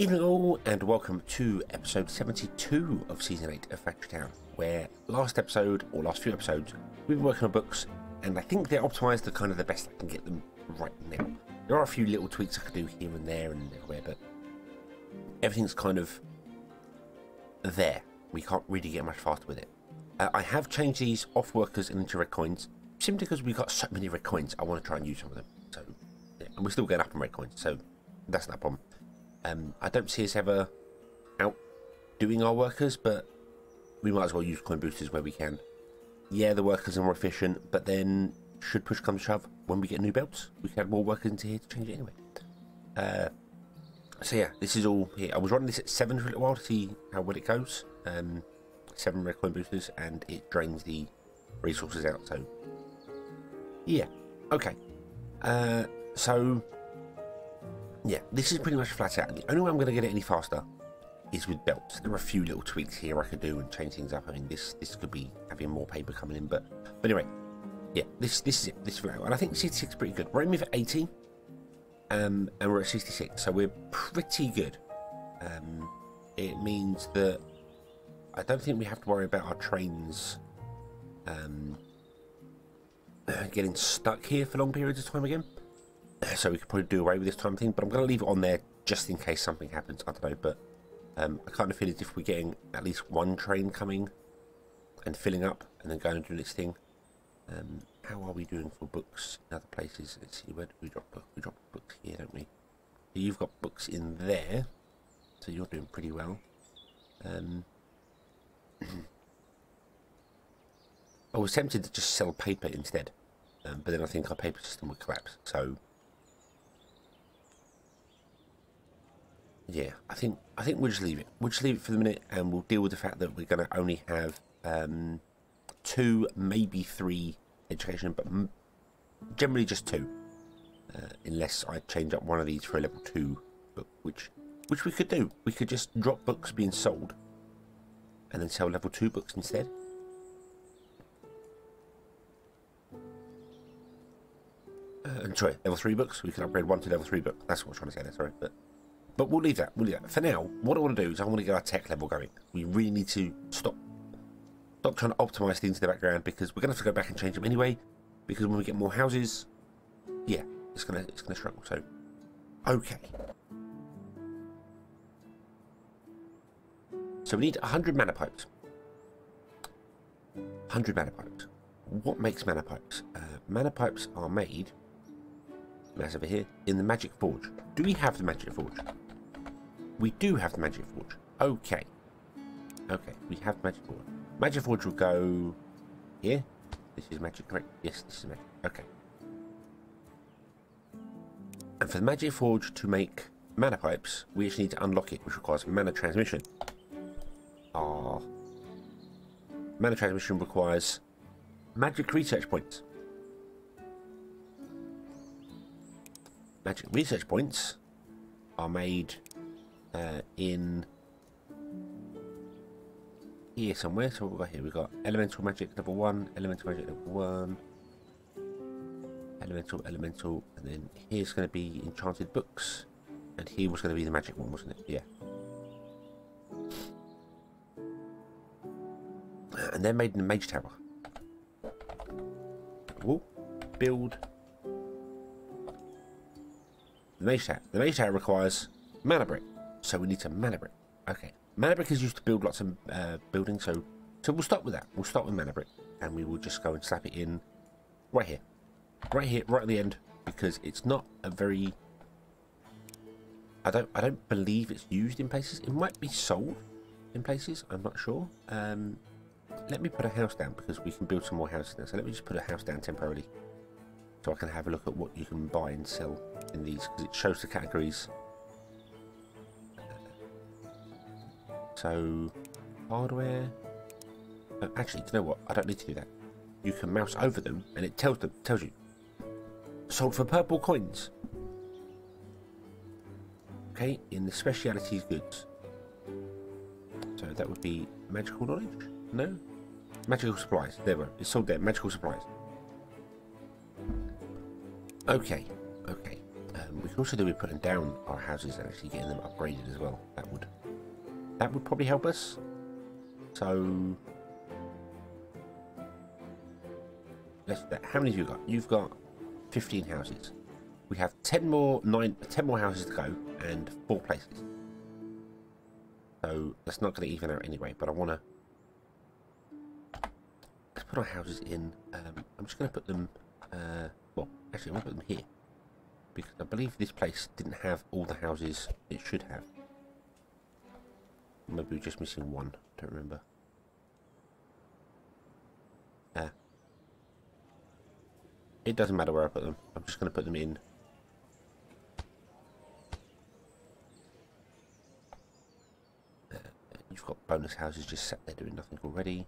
Evening all, and welcome to episode 72 of season 8 of Factory Town, where last few episodes we've been working on books, and I think they're optimised to kind of the best I can get them right now. There are a few little tweaks I could do here and there and everywhere, but everything's kind of there. We can't really get much faster with it. I have changed these off workers into red coins, simply because we've got so many red coins. I want to try and use some of them. So, yeah, and we're still going up in red coins, so that's not a problem. I don't see us ever outdoing our workers, but we might as well use coin boosters where we can. Yeah, the workers are more efficient, but then should push come to shove, when we get new belts, we can add more workers into here to change it anyway. So yeah, this is all here. I was running this at 7 for a little while to see how well it goes. 7 red coin boosters, and it drains the resources out, so yeah, okay. So yeah, this is pretty much flat out. The only way I'm going to get it any faster is with belts. There are a few little tweaks here I could do and change things up. I mean, this could be having more paper coming in, but anyway, yeah, this is it. This is flat out, and I think 66 is pretty good. We're aiming for 80, and we're at 66, so we're pretty good. It means that I don't think we have to worry about our trains getting stuck here for long periods of time again. So we could probably do away with this time thing, but I'm going to leave it on there just in case something happens. I don't know, but I kind of feel as if we're getting at least one train coming and filling up and then going and doing its thing. How are we doing for books in other places? Let's see, where do we drop books? We drop books here, don't we? You've got books in there, so you're doing pretty well. I was tempted to just sell paper instead, but then I think our paper system would collapse, so yeah, I think we'll just leave it. We'll just leave it for the minute, and we'll deal with the fact that we're going to only have 2, maybe 3 education, but generally just 2, unless I change up one of these for a level 2 book, which we could do. We could just drop books being sold, and then sell level 2 books instead. And sorry, level 3 books. We can upgrade 1 to level 3 book. That's what I'm trying to say there. Sorry, but we'll leave that. We'll leave that for now. What I want to do is I want to get our tech level going. We really need to stop trying to optimize things in the background, because we're going to have to go back and change them anyway. Because when we get more houses, yeah, it's gonna struggle. So, okay. So we need 100 mana pipes. 100 mana pipes. What makes mana pipes? Mana pipes are made, that's over here, in the Magic Forge. Do we have the Magic Forge? We do have the Magic Forge. Okay. Okay, we have the Magic Forge. Magic Forge will go here. This is magic, correct? Yes, this is magic. Okay. And for the Magic Forge to make mana pipes, we actually need to unlock it, which requires mana transmission. Our mana transmission requires magic research points. Magic research points are made in here somewhere. So what we've got here, we've got elemental magic level 1, elemental magic level 1, elemental, and then here's going to be enchanted books, and here was going to be the magic one, wasn't it? Yeah. And they're made in the Mage Tower. We'll build the Mage Tower. The Mage Tower requires mana brick, so we need some mana brick. Okay, mana brick is used to build lots of buildings, so we'll start with that. We'll start with mana brick, and we will just go and slap it in right here, right at the end, because it's not a very. I don't believe it's used in places. It might be sold in places. I'm not sure. Let me put a house down, because we can build some more houses now. So let me just put a house down temporarily, so I can have a look at what you can buy and sell in these, because it shows the categories. So hardware. Actually, you know what? I don't need to do that. You can mouse over them, and it tells you sold for purple coins. Okay, in the specialities goods. So that would be magical knowledge. No? Magical supplies. There we go. It's sold there. Magical supplies. Okay. Okay. We can also do with putting down our houses and actually getting them upgraded as well. That would probably help us. So let's do that. How many have you got? You've got 15 houses. We have 10 more houses to go and 4 places. So that's not going to even out anyway. But I want to let's put our houses in. I'm just going to put them. Well, actually, I'm going to put them here because I believe this place didn't have all the houses it should have. Maybe we're just missing one. Don't remember. It doesn't matter where I put them. I'm just going to put them in. You've got bonus houses just sat there doing nothing already.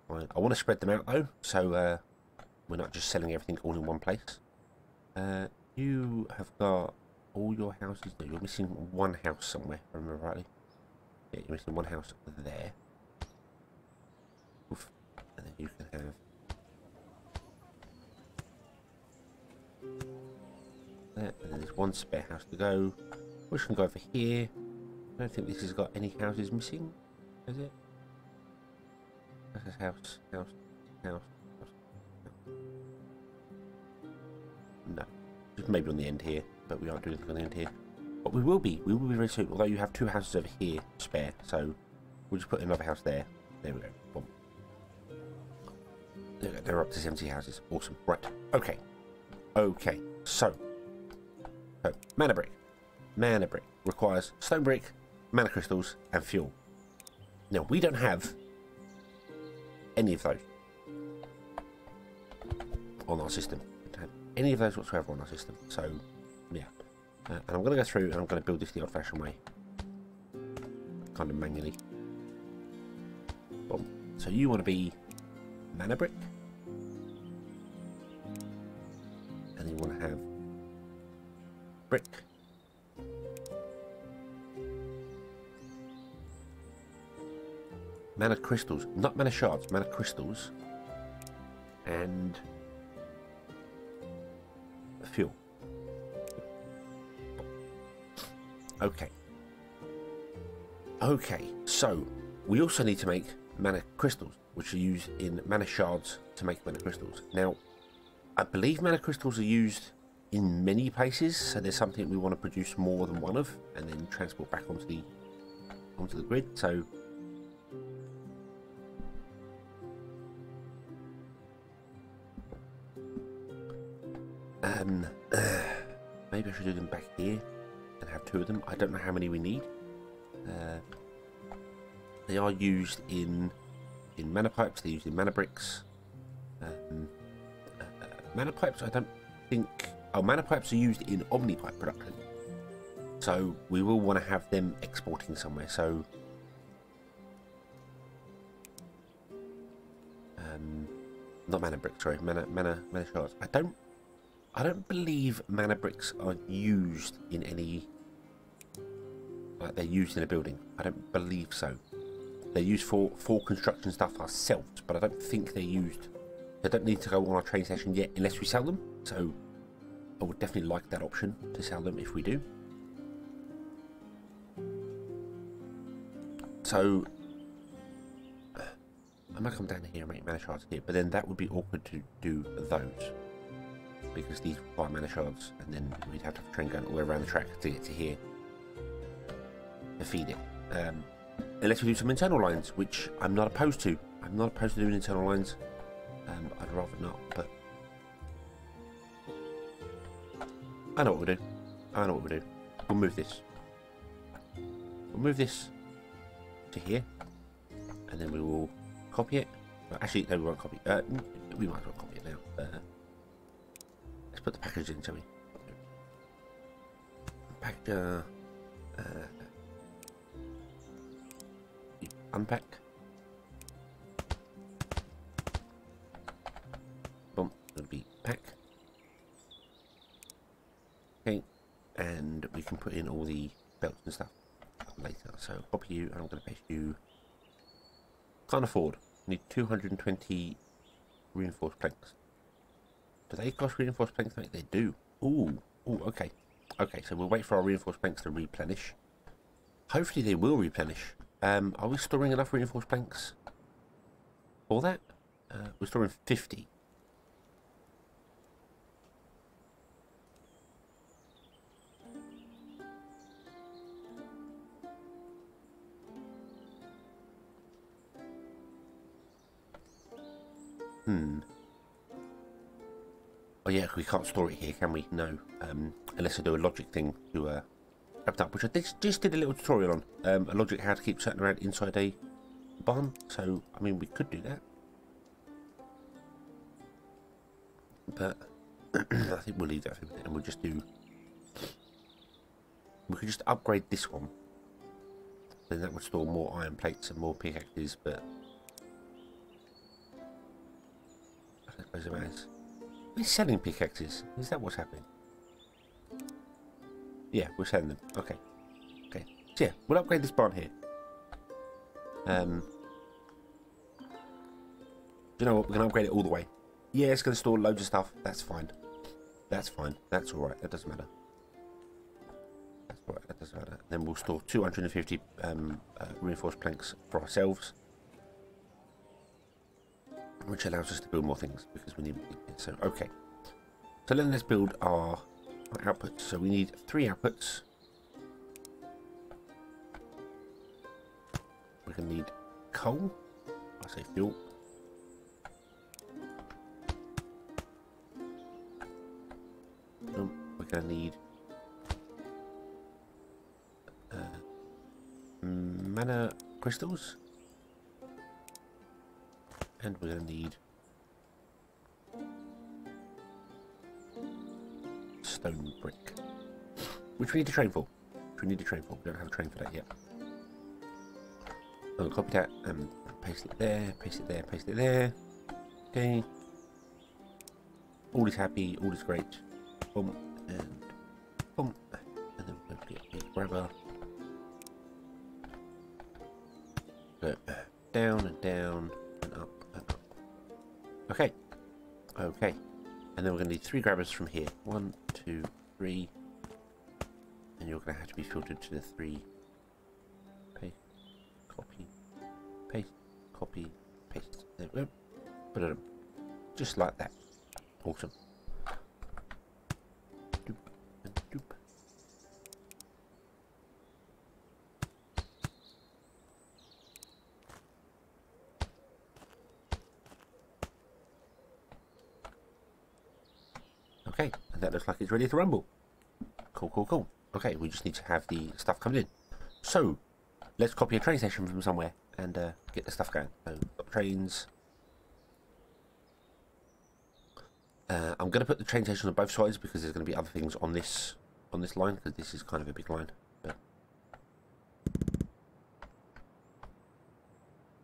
I want to spread them out though, so we're not just selling everything all in one place. You have got all your houses. No, you're missing one house somewhere, if I remember rightly. Yeah, you're missing one house there. Oof. And then you can have that, and then there's one spare house to go, which can go over here. I don't think this has got any houses missing, has it? This is house. No, just maybe on the end here, but we aren't doing anything on the end here. But we will be very soon. Although you have 2 houses over here spare, so we'll just put another house there. There we go. Boom. There we go. They're up to 70 houses. Awesome. Right. Okay. Okay. So mana brick. Mana brick requires stone brick, mana crystals, and fuel. Now we don't have any of those on our system. We don't have any of those whatsoever on our system. So yeah. And I'm going to go through and I'm going to build this the old-fashioned way, kind of manually. Boom. So you want to be mana brick, and then you want to have brick, mana crystals, not mana shards, mana crystals, and fuel. Okay. Okay, so we also need to make mana crystals, which are used in mana shards to make mana crystals. Now, I believe mana crystals are used in many places, so there's something we want to produce more than one of, and then transport back onto the grid. So maybe I should do them back here and have 2 of them. I don't know how many we need. They are used in mana pipes. They're used in mana bricks. Mana pipes, I don't think. Oh, mana pipes are used in omnipipe production. So we will want to have them exporting somewhere. So not mana bricks, sorry, mana shards. I don't believe mana bricks are used in any, like they're used in a building. I don't believe so. They're used for construction stuff ourselves, but I don't think they're used. They don't need to go on our train station yet unless we sell them. So I would definitely like that option to sell them if we do. So I might come down here and make mana shards here, but then that would be awkward to do those, because these require mana shards, and then we'd have to have a train going all the way around the track to get to here to feed it. Unless we do some internal lines, which I'm not opposed to. I'm not opposed to doing internal lines. I'd rather not, but I know what we'll do. I know what we'll do. We'll move this. We'll move this to here, and then we will copy it. Well, actually, no, we won't copy it. We might as well copy it now. Let's put the package in, shall we? Package. Unpack. Boom. It'll be pack. Okay. And we can put in all the belts and stuff later. So copy you, and I'm going to paste you. Can't afford. Need 220 reinforced planks. Do they cost reinforced planks? Like they do. Ooh. Oh, okay. Okay, so we'll wait for our reinforced planks to replenish. Hopefully they will replenish. Are we storing enough reinforced planks for that? We're storing 50. Oh yeah, we can't store it here, can we? No. Unless I do a logic thing to open up, which I just did a little tutorial on. A logic how to keep certain around inside a barn. So, I mean, we could do that. But I think we'll leave that for a minute and we'll just do... We could just upgrade this one. Then that would store more iron plates and more pickaxes, but... I suppose it matters. We're selling pickaxes. Is that what's happening? Yeah, we're selling them. Okay. Okay. So yeah, we'll upgrade this barn here. You know what? We're going to upgrade it all the way. Yeah, it's going to store loads of stuff. That's fine. That's fine. That's alright. That doesn't matter. That's alright. That doesn't matter. Then we'll store 250 reinforced planks for ourselves. Which allows us to build more things because we need it. So, okay. So then let's build our outputs. So we need 3 outputs. We're going to need coal. I say fuel. We're going to need mana crystals. And we're going to need stone brick, which we need to train for. We don't have a train for that yet. I'll copy that and paste it there, paste it there, paste it there. Okay. All is happy, all is great. Boom, and boom. And then we're going to get a grabber. Go down and down and up. Okay, okay, and then we're going to need 3 grabbers from here. 1, 2, 3, and you're going to have to be filtered to the 3. Paste, copy, paste, copy, paste. There we go. Put it on, just like that. Awesome. Doop and doop. Okay, and that looks like it's ready to rumble. Cool, cool, cool. Okay, we just need to have the stuff coming in. So, let's copy a train station from somewhere and get the stuff going. So, got trains. I'm going to put the train station on both sides because there's going to be other things on this line because this is kind of a big line. But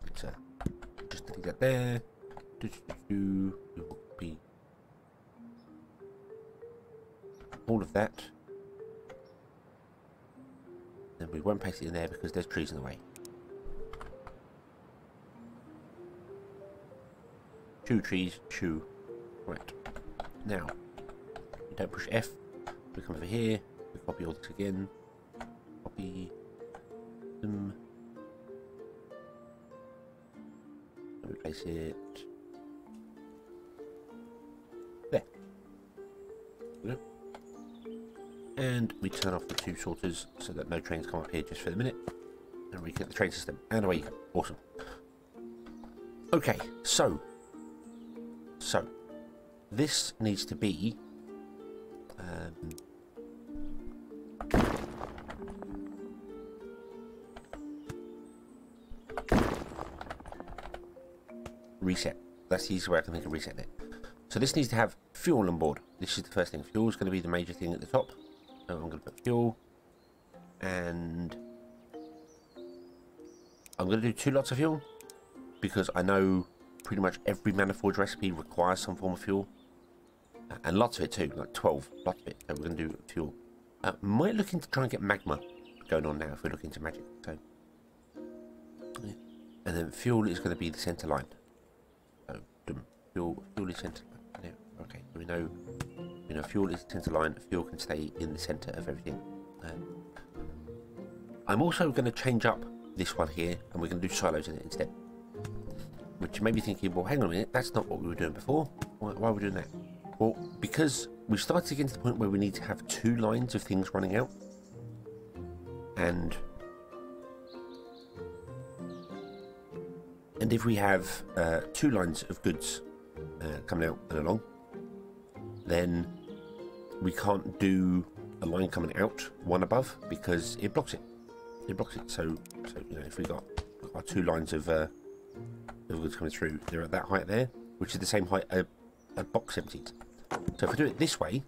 let's just leave that there. We will be all of that. Then we won't paste it in there because there's trees in the way. 2 trees, chew. Right. Now, we don't push F. We come over here. We copy all this again. Copy them. Replace it. There. And we turn off the 2 sorters so that no trains come up here just for the minute. And we get the train system. And away you go. Awesome. Okay, so this needs to be reset. That's the easiest way I can think of resetting it. So this needs to have fuel on board. This is the first thing. Fuel is going to be the major thing at the top. So I'm going to put fuel, and I'm going to do 2 lots of fuel because I know pretty much every Maniforge recipe requires some form of fuel, and lots of it too, like 12, lots of it. So we're going to do fuel. Might look into trying to get magma going on now if we look into magic. So, yeah. And then fuel is going to be the center line. So fuel is center line. Yeah. Okay, so we know You know, fuel is the centre line. Fuel can stay in the centre of everything. I'm also going to change up this one here, and we're going to do silos in it instead. Which you may be thinking, well, hang on a minute, that's not what we were doing before. Why are we doing that? Well, because we've started to get to the point where we need to have 2 lines of things running out. And if we have 2 lines of goods coming out and along, then we can't do a line coming out one above because it blocks it. It blocks it. So you know, if we got our 2 lines of goods coming through, they're at that height there, which is the same height a box empties. So if I do it this way,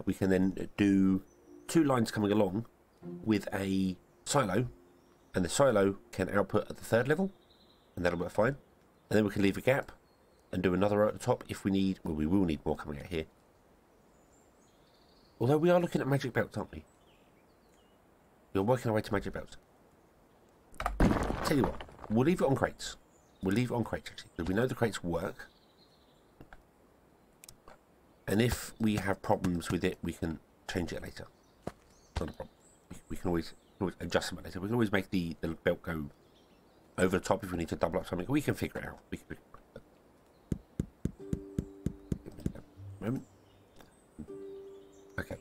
we can then do 2 lines coming along with a silo, and the silo can output at the 3rd level, and that'll work fine. And then we can leave a gap and do another row at the top if we need. Well, we will need more coming out here. Although we are looking at magic belts, aren't we? We're working our way to magic belts. Tell you what, we'll leave it on crates. We'll leave it on crates, actually, because we know the crates work. And if we have problems with it, we can change it later. Not a problem. We can always adjust them later. We can always make the belt go over the top if we need to double up something. We can figure it out. We can figure it out. Moment. Okay.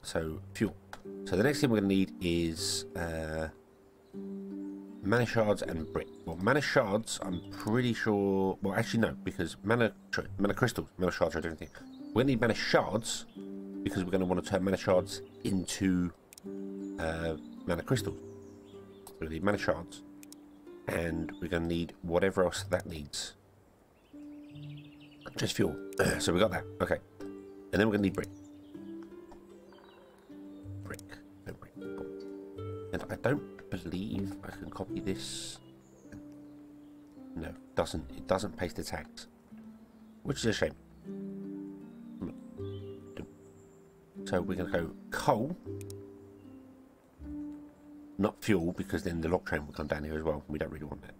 So, fuel. So the next thing we're going to need is mana shards and brick. Well, mana shards, I'm pretty sure... Well, actually no, because mana crystals, mana shards are a different thing. We're going to need mana shards because we're going to want to turn mana shards into mana crystals. So we need mana shards, and we're going to need whatever else that needs. Just fuel. So we got that. Okay. And then we're going to need brick. And I don't believe I can copy this. No, it doesn't. It doesn't paste the tags, which is a shame. So we're going to go coal, not fuel, because then the log train will come down here as well. We don't really want that.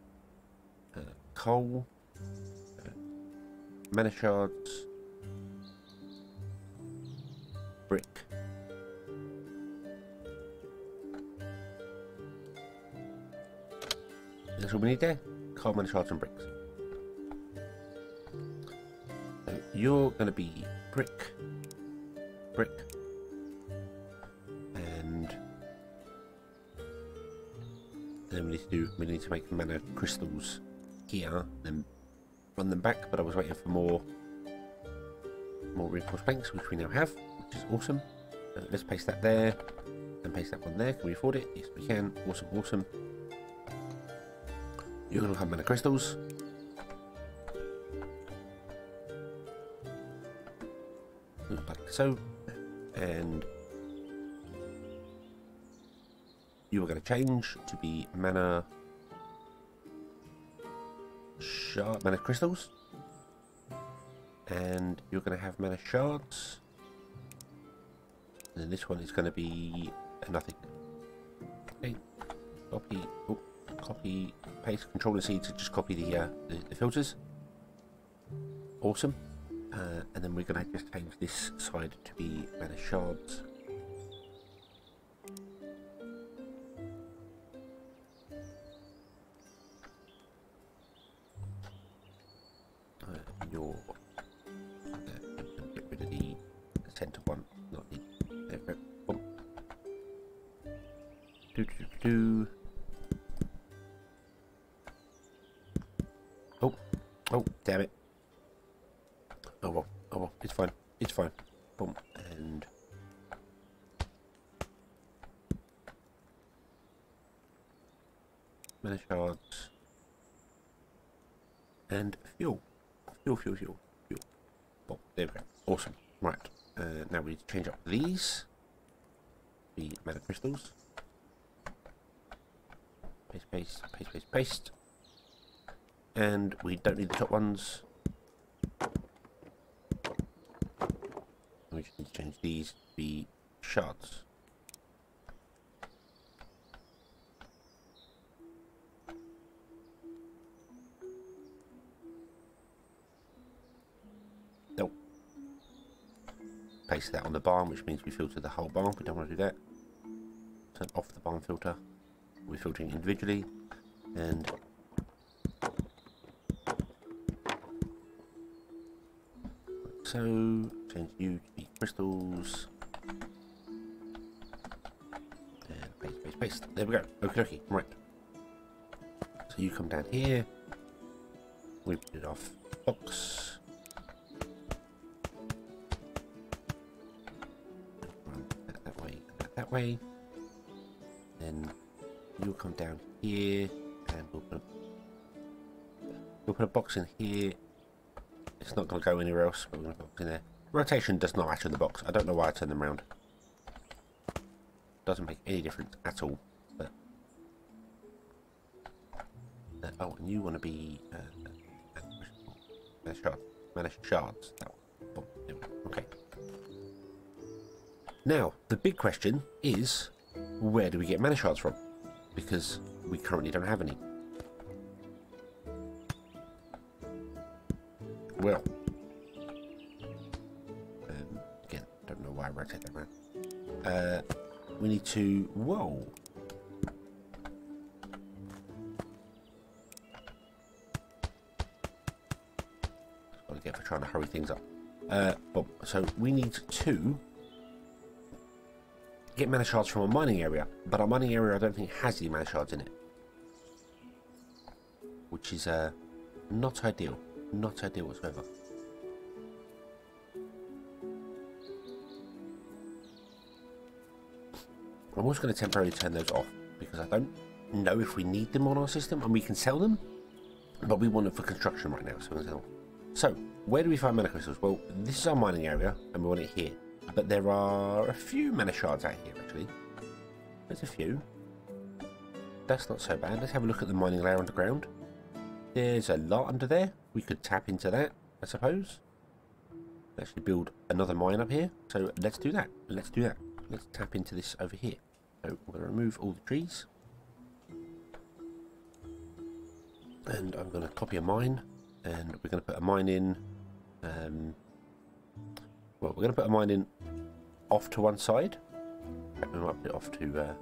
Coal, mana shards, brick. That's what we need there. Coal, mana shards and bricks. So you're going to be brick, and then we need to make mana crystals here, then run them back. But I was waiting for more reinforced planks, which we now have, which is awesome. Let's paste that there and paste that one there. Can we afford it? Yes, we can. Awesome, awesome. You're going to have mana crystals. Like so. And you are going to change to be mana crystals. And you're going to have mana shards. And then this one is going to be nothing. Okay. Copy, paste, Control and C to just copy the filters. Awesome. And then we're going to just change this side to be mana shards. Get rid of the center one, not the. There we go. Boom. Oh, damn it. Oh well, it's fine. It's fine. Boom, and mana shards and fuel. Fuel. Boom, there we go. Awesome. Right. Now we need to change up these. The mana crystals. Paste. And we don't need the top ones. We just need to change these to be shards. Nope. place that on the barn, which means we filter the whole barn. We don't want to do that. Turn off the barn filter. We're filtering individually, and so change you to be crystals. And paste. There we go. Okay. Right. So you come down here. We put it off box. Run that way. Then you'll come down here, and we'll put a box in here. It's not going to go anywhere else, but we're going to put a box in there. Rotation does not matter in the box. I don't know why I turned them around. Doesn't make any difference at all. But oh, and you want to be manage shards. Oh, there we go. Okay. Now the big question is, where do we get mana shards from? Because we currently don't have any. Well, again, don't know why I rotate that around. We need to. Whoa. That's what I get for trying to hurry things up. So we need to get mana shards from a mining area, but our mining area I don't think has any mana shards in it, which is not ideal. Not ideal whatsoever. I'm also going to temporarily turn those off because I don't know if we need them on our system, and we can sell them, but we want them for construction right now, so we're going to sell them. So where do we find mana crystals? Well, this is our mining area and we want it here, but there are a few mana shards out here actually. There's a few. That's not so bad. Let's have a look at the mining layer underground. There's a lot under there. We could tap into that, I suppose. Actually build another mine up here. So let's do that. Let's tap into this over here. So we're going to remove all the trees. And I'm going to copy a mine. And we're going to put a mine in. Well, we're going to put a mine in off to one side. We might put it off to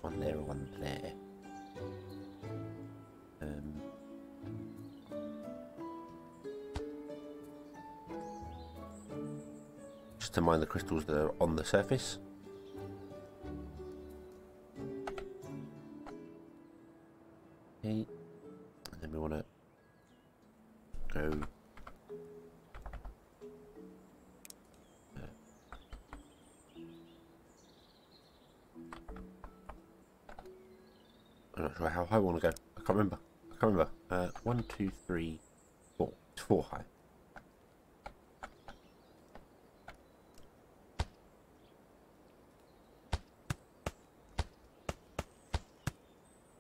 one there or one there. Just to mine the crystals that are on the surface. Okay, and then we want to go. I'm not sure how high I want to go. I can't remember. 1, 2, 3, 4. It's 4 high.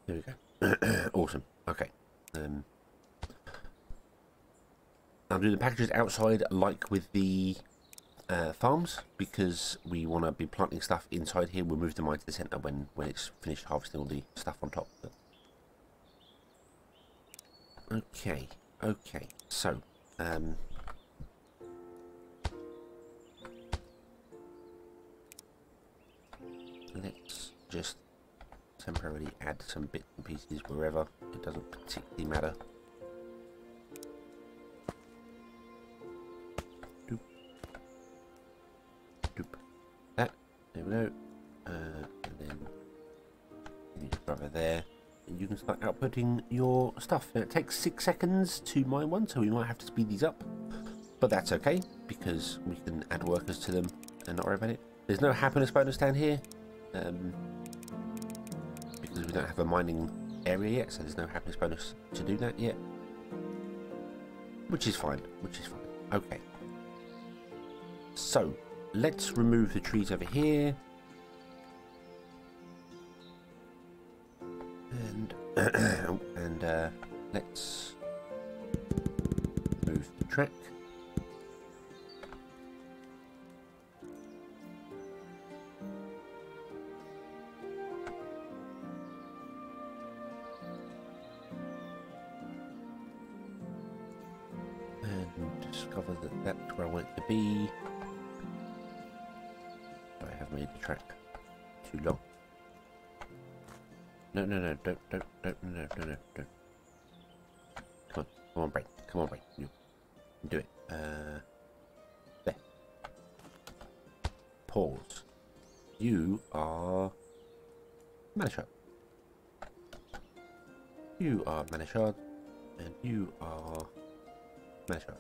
There we go. Awesome. Okay. I'll do the packages outside like with the farms, because we want to be planting stuff inside here. We'll move the mine to the centre when it's finished harvesting all the stuff on top. Okay, so let's just temporarily add some bits and pieces wherever. It doesn't particularly matter. That, there we go. And then you just grab it there, and you can start outputting your stuff. Now, it takes 6 seconds to mine one, so we might have to speed these up, but that's okay because we can add workers to them and not worry about it. There's no happiness bonus down here because we don't have a mining area yet, so there's no happiness bonus to do that yet, which is fine. Okay, so let's remove the trees over here, and let's move the track. And discover that that's where I want it to be. made the track too long. No, don't. Come on, brain. Come on, brain. You can do it. There. Pause. You are Manashard. You are Manashard. And you are Manashard.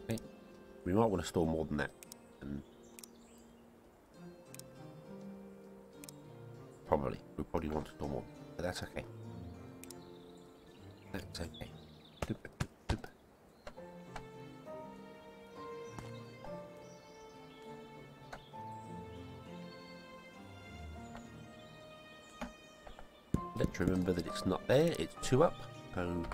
Okay. We might want to store more than that. Probably. We probably want to store more. But that's okay. That's okay. Doop, doop, doop. Let's remember that it's not there. It's 2 up. So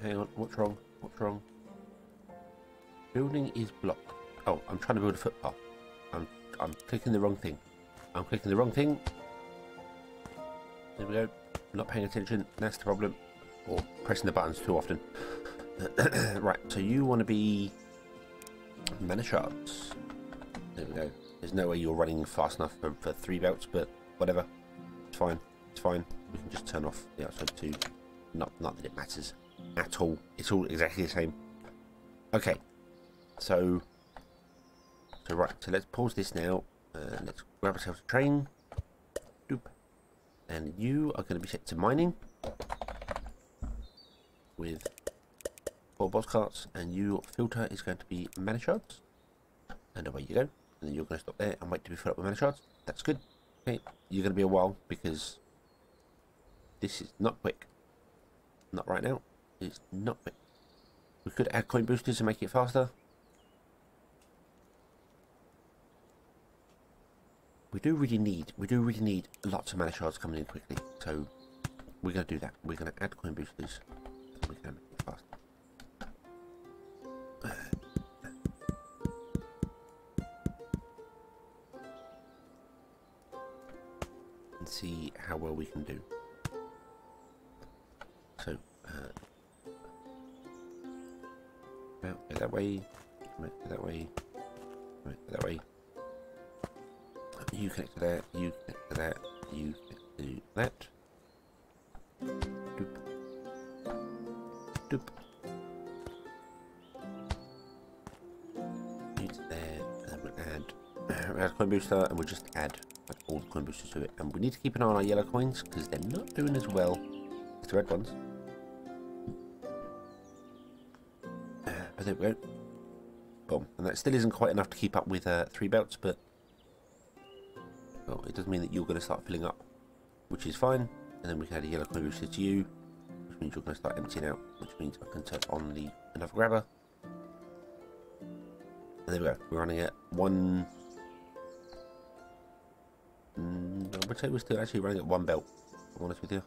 hang on. What's wrong? What's wrong? Building is blocked. Oh, I'm trying to build a footpath. I'm clicking the wrong thing. I'm clicking the wrong thing. There we go. Not paying attention. That's the problem. Or pressing the buttons too often. Right. So you want to be Manashards. There we go. There's no way you're running fast enough for 3 belts, but whatever. It's fine. It's fine. We can just turn off the outside too. Not that it matters at all. It's all exactly the same. Okay. So right. So let's pause this now. Let's grab ourselves a train. Doop. And you are going to be set to mining with 4 boss carts, and your filter is going to be Manashards. And away you go. And then you're going to stop there and wait to be filled up with Manashards. That's good. Okay. You're going to be a while because this is not quick. Not right now. It's not quick. We could add coin boosters to make it faster. We do really need lots of Manashards coming in quickly. So we're going to do that. We're going to add coin boosters so we can make it faster. And see how well we can do. So, go that way, go that way, go that way. You connect to that, you connect to that, you connect to that. Doop. Doop. It's there, and then we'll add coin booster, and we'll just add like, all the coin boosters to it. And we need to keep an eye on our yellow coins, because they're not doing as well as the red ones. But there we go. Boom. And that still isn't quite enough to keep up with 3 belts, but well, it doesn't mean that you're going to start filling up, which is fine. And then we can add a yellow coin booster to you, which means you're going to start emptying out, which means I can turn on the another grabber. And there we go. We're running at 1. I would say we're still actually running at 1 belt, if I'm honest with you.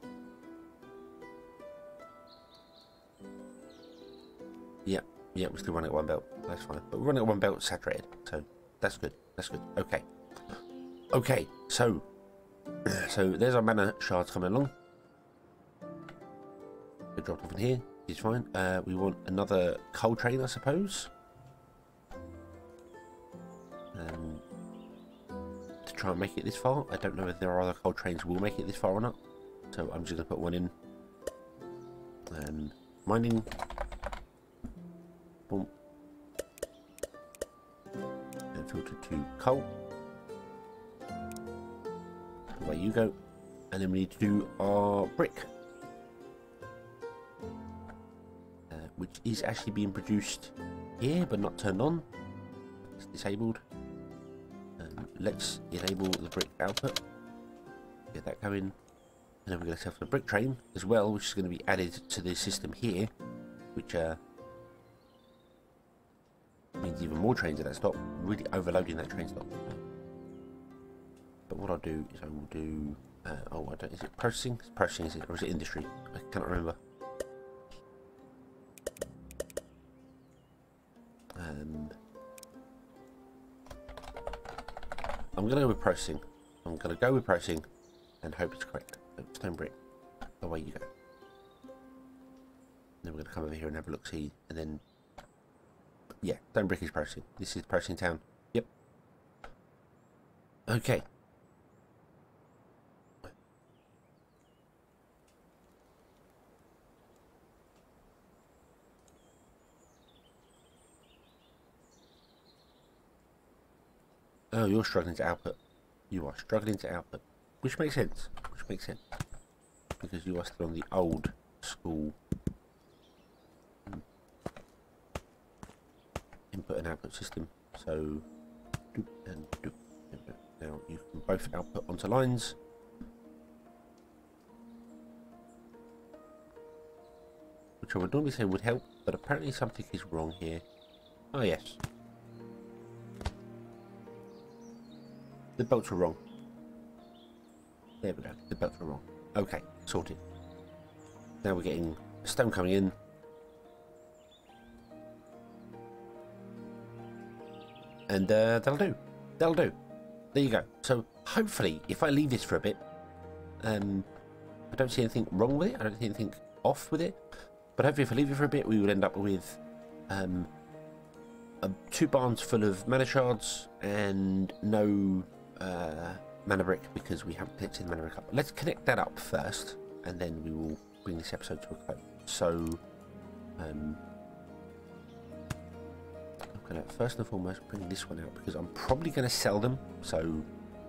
Yeah, we're still running at 1 belt. That's fine. But we're running at 1 belt saturated, so that's good. That's good. Okay. Okay, so there's our mana shards coming along. They dropped off in here. It's fine. We want another coal train, I suppose. To try and make it this far. I don't know if there are other coal trains who will make it this far or not. So I'm just going to put one in. Mining. Boom. And filter to coal. Away you go. And then we need to do our brick. Which is actually being produced here, but not turned on. It's disabled. Let's enable the brick output. Get that going. And then we're going to set up a brick train as well, which is going to be added to the system here, which means even more trains at that stop, really overloading that train stop. But what I'll do is I will do, oh, I don't, is it processing? It's processing, is it? Or is it industry? I cannot remember. I'm going to go with processing. I'm going to go with processing and hope it's correct. So stone brick, away you go. Then we're going to come over here and have a look, see, and then, yeah, stone brick is processing. This is processing town. Yep. Okay. Oh, you're struggling to output. You are struggling to output. Which makes sense. Which makes sense. Because you are still on the old school input and output system. So, doop and doop. Now you can both output onto lines. Which I would normally say would help, but apparently something is wrong here. Oh, yes. The bolts are wrong. There we go. The bolts are wrong. Okay, sorted. Now we're getting stone coming in. And that'll do. That'll do. There you go. So hopefully, if I leave this for a bit, I don't see anything wrong with it. I don't see anything off with it. But hopefully, if I leave it for a bit, we will end up with 2 barns full of mana shards and no mana brick, because we haven't connected the mana brick up. Let's connect that up first, and then we will bring this episode to a close. So, I'm going to first and foremost bring this one out, because I'm probably going to sell them, so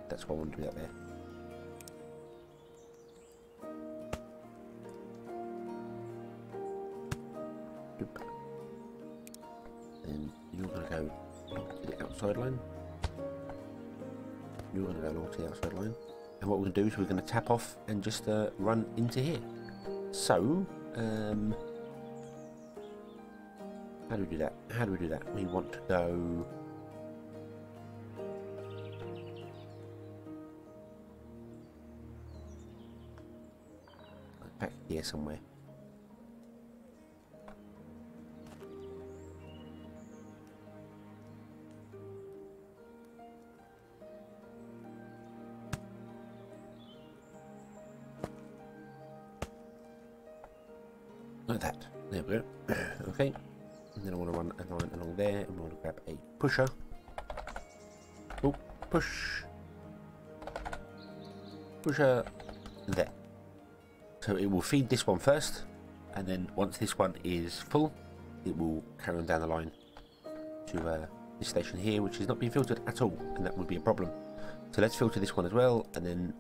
that's why I want to do that there. Then you're going to go to the outside line. You're going to go along to the outside line, and what we're going to do is we're going to tap off and just run into here. So, how do we do that? How do we do that? We want to go back here somewhere. Like that. There we go. Okay. And then I want to run a line along there, and we want to grab a pusher. Oh, push. Pusher there. So it will feed this one first, and then once this one is full, it will carry on down the line to this station here, which is not being filtered at all, and that would be a problem. So let's filter this one as well, and then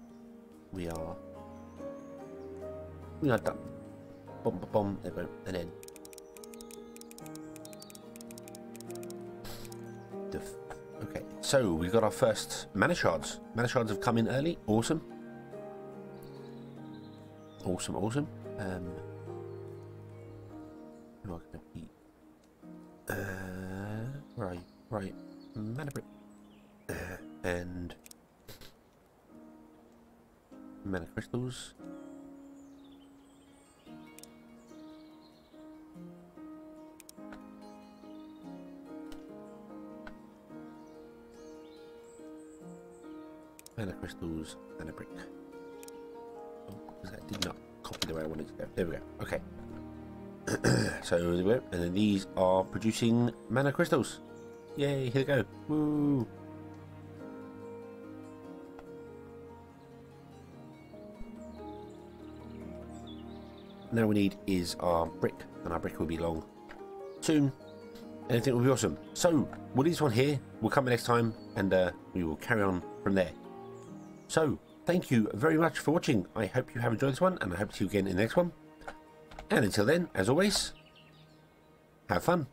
we are done. Bomb, bomb, bomb, there we go, and then okay, so we've got our first mana shards. Mana shards have come in early. Awesome. Awesome, awesome. Right, mana brick and mana crystals. Mana crystals and a brick. Oh, because that did not copy the way I wanted to go. There we go. Okay. So there we go. And then these are producing mana crystals. Yay, here they go. Woo! Now we need is our brick, and our brick will be long soon. And I think it will be awesome. So we'll leave this one here. We'll come next time, and we will carry on from there. So, thank you very much for watching. I hope you have enjoyed this one, and I hope to see you again in the next one. And until then, as always, have fun.